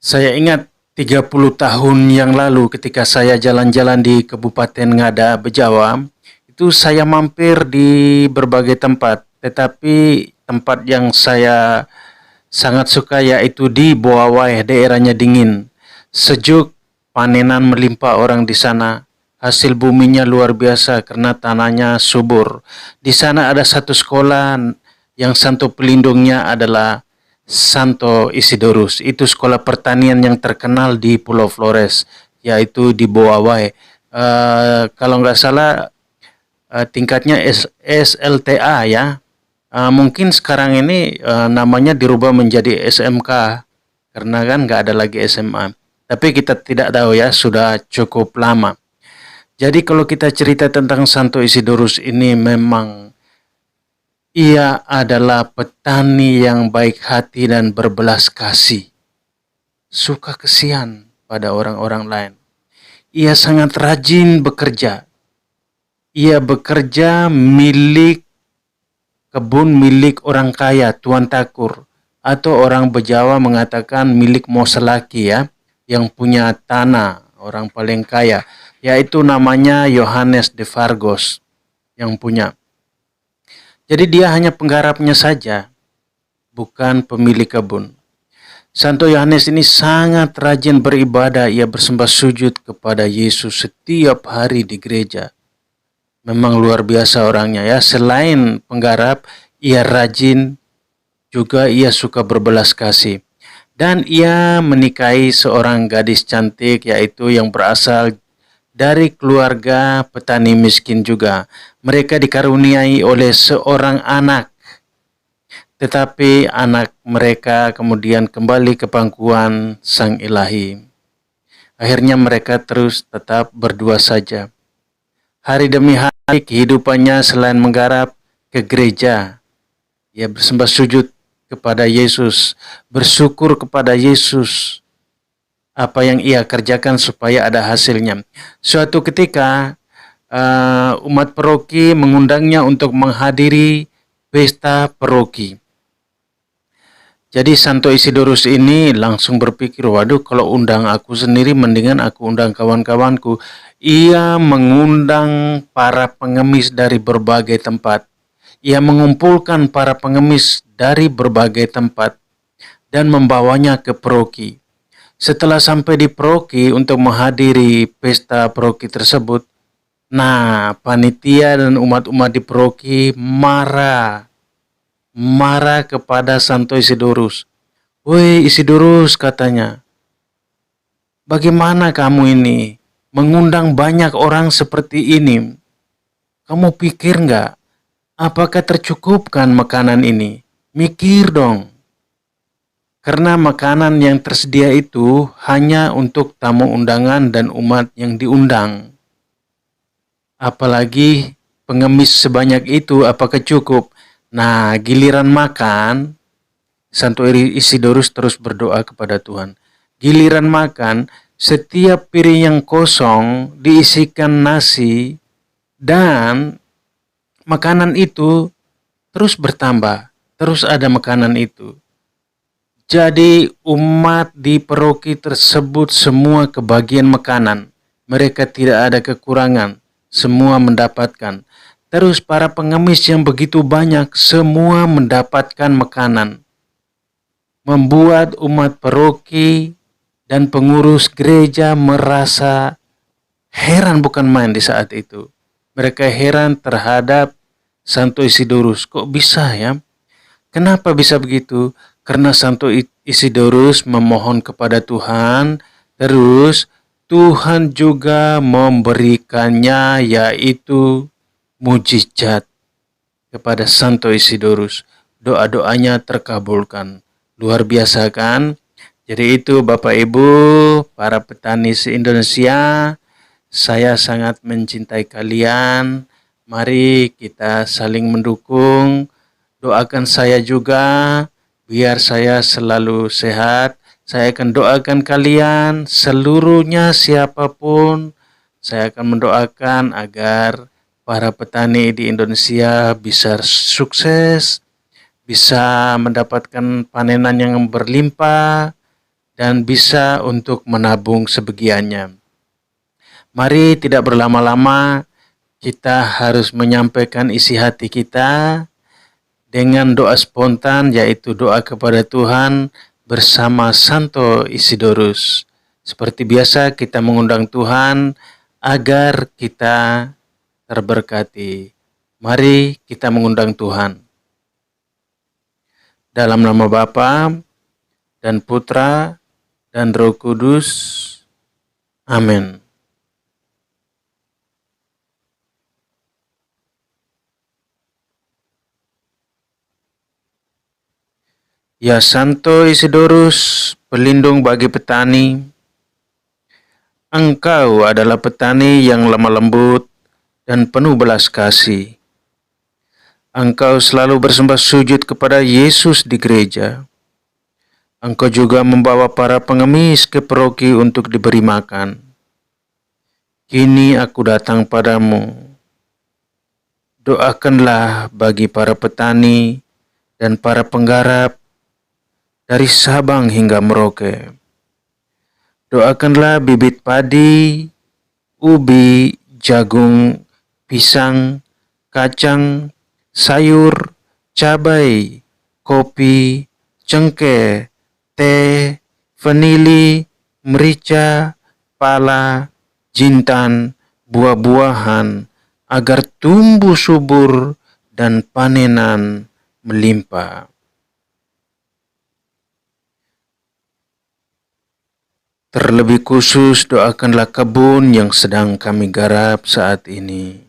Saya ingat 30 tahun yang lalu ketika saya jalan-jalan di Kabupaten Ngada, Bejawa, itu saya mampir di berbagai tempat, tetapi tempat yang saya sangat suka yaitu di Boawai, daerahnya dingin. Sejuk, panenan melimpah orang di sana. Hasil buminya luar biasa karena tanahnya subur. Di sana ada satu sekolah yang santo pelindungnya adalah Santo Isidorus. Itu sekolah pertanian yang terkenal di Pulau Flores, yaitu di Boawai. Kalau nggak salah tingkatnya SLTA ya. Mungkin sekarang ini namanya dirubah menjadi SMK karena kan nggak ada lagi SMA. Tapi kita tidak tahu ya, sudah cukup lama. Jadi kalau kita cerita tentang Santo Isidorus ini memang ia adalah petani yang baik hati dan berbelas kasih. Suka kesian pada orang-orang lain. Ia sangat rajin bekerja. Ia bekerja milik kebun milik orang kaya, Tuan Takur. Atau orang Bejawa mengatakan milik Moselaki ya, yang punya tanah, orang paling kaya. Yaitu namanya Yohanes de Vargos yang punya. Jadi dia hanya penggarapnya saja, bukan pemilik kebun. Santo Yohanes ini sangat rajin beribadah, ia bersembah sujud kepada Yesus setiap hari di gereja. Memang luar biasa orangnya ya, selain penggarap, ia rajin, juga ia suka berbelas kasih. Dan ia menikahi seorang gadis cantik yaitu yang berasal dari keluarga petani miskin juga. Mereka dikaruniai oleh seorang anak. Tetapi anak mereka kemudian kembali ke pangkuan Sang Ilahi. Akhirnya mereka terus tetap berdua saja. Hari demi hari kehidupannya selain menggarap ke gereja. Ia bersembah sujud kepada Yesus, bersyukur kepada Yesus apa yang ia kerjakan supaya ada hasilnya. Suatu ketika umat paroki mengundangnya untuk menghadiri pesta paroki. Jadi Santo Isidorus ini langsung berpikir, waduh kalau undang aku sendiri mendingan aku undang kawan-kawanku. Ia mengundang para pengemis dari berbagai tempat. Ia mengumpulkan para pengemis dari berbagai tempat dan membawanya ke paroki. Setelah sampai di paroki untuk menghadiri pesta paroki tersebut, nah panitia dan umat-umat di paroki marah kepada Santo Isidorus. Woi Isidorus, katanya, bagaimana kamu ini mengundang banyak orang seperti ini? Kamu pikir nggak, apakah tercukupkan makanan ini? Mikir dong. Karena makanan yang tersedia itu hanya untuk tamu undangan dan umat yang diundang. Apalagi pengemis sebanyak itu apakah cukup? Nah, giliran makan, Santo Isidorus terus berdoa kepada Tuhan. Giliran makan, setiap piring yang kosong diisikan nasi dan makanan itu terus bertambah. Terus ada makanan itu. Jadi umat di paroki tersebut semua kebagian makanan. Mereka tidak ada kekurangan. Semua mendapatkan. Terus para pengemis yang begitu banyak semua mendapatkan makanan. Membuat umat paroki dan pengurus gereja merasa heran bukan main di saat itu. Mereka heran terhadap Santo Isidorus. Kok bisa ya? Kenapa bisa begitu? Karena Santo Isidorus memohon kepada Tuhan, terus Tuhan juga memberikannya yaitu mujizat kepada Santo Isidorus. Doa-doanya terkabulkan. Luar biasa kan? Jadi itu Bapak Ibu, para petani se-Indonesia, saya sangat mencintai kalian. Mari kita saling mendukung. Doakan saya juga biar saya selalu sehat. Saya akan doakan kalian seluruhnya siapapun. Saya akan mendoakan agar para petani di Indonesia bisa sukses, bisa mendapatkan panenan yang berlimpah, dan bisa untuk menabung sebagiannya. Mari tidak berlama-lama, kita harus menyampaikan isi hati kita dengan doa spontan, yaitu doa kepada Tuhan bersama Santo Isidorus. Seperti biasa, kita mengundang Tuhan agar kita terberkati. Mari kita mengundang Tuhan. Dalam nama Bapa dan Putra dan Roh Kudus. Amin. Ya Santo Isidorus, pelindung bagi petani, Engkau adalah petani yang lemah lembut dan penuh belas kasih. Engkau selalu bersembah sujud kepada Yesus di gereja. Engkau juga membawa para pengemis ke paroki untuk diberi makan. Kini aku datang padamu. Doakanlah bagi para petani dan para penggarap dari Sabang hingga Merauke. Doakanlah bibit padi, ubi, jagung, pisang, kacang, sayur, cabai, kopi, cengkeh, teh, vanili, merica, pala, jintan, buah-buahan, agar tumbuh subur dan panenan melimpah. Terlebih khusus doakanlah kebun yang sedang kami garap saat ini.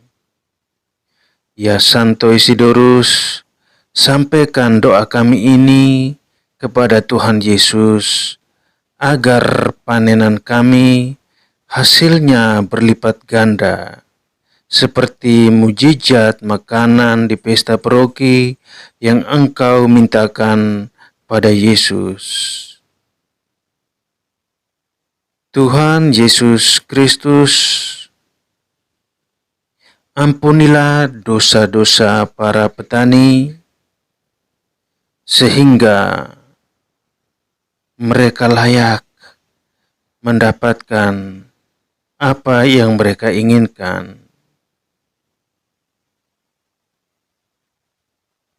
Ya Santo Isidorus, sampaikan doa kami ini kepada Tuhan Yesus, agar panenan kami hasilnya berlipat ganda, seperti mujizat makanan di pesta paroki yang Engkau mintakan pada Yesus. Tuhan Yesus Kristus, ampunilah dosa-dosa para petani, sehingga mereka layak mendapatkan apa yang mereka inginkan.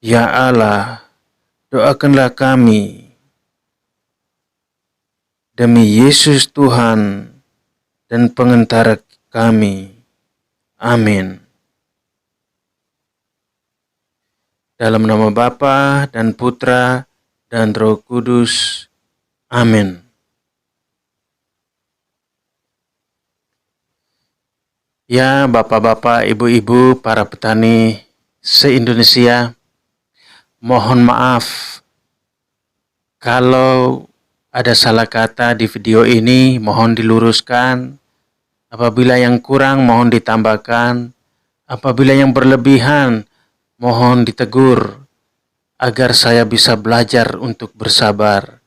Ya Allah, doakanlah kami demi Yesus Tuhan dan pengantara kami. Amin. Dalam nama Bapa dan Putra dan Roh Kudus. Amin. Ya Bapak-bapak, Ibu-ibu, para petani se-Indonesia, mohon maaf kalau ada salah kata di video ini, mohon diluruskan. Apabila yang kurang, mohon ditambahkan. Apabila yang berlebihan, mohon ditegur, agar saya bisa belajar untuk bersabar,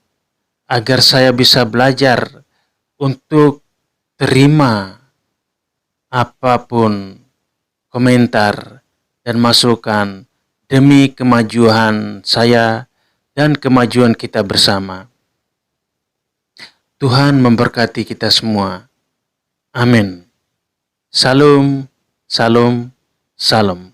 agar saya bisa belajar untuk terima apapun komentar dan masukan demi kemajuan saya dan kemajuan kita bersama. Tuhan memberkati kita semua. Amin. Salam, salam, salam.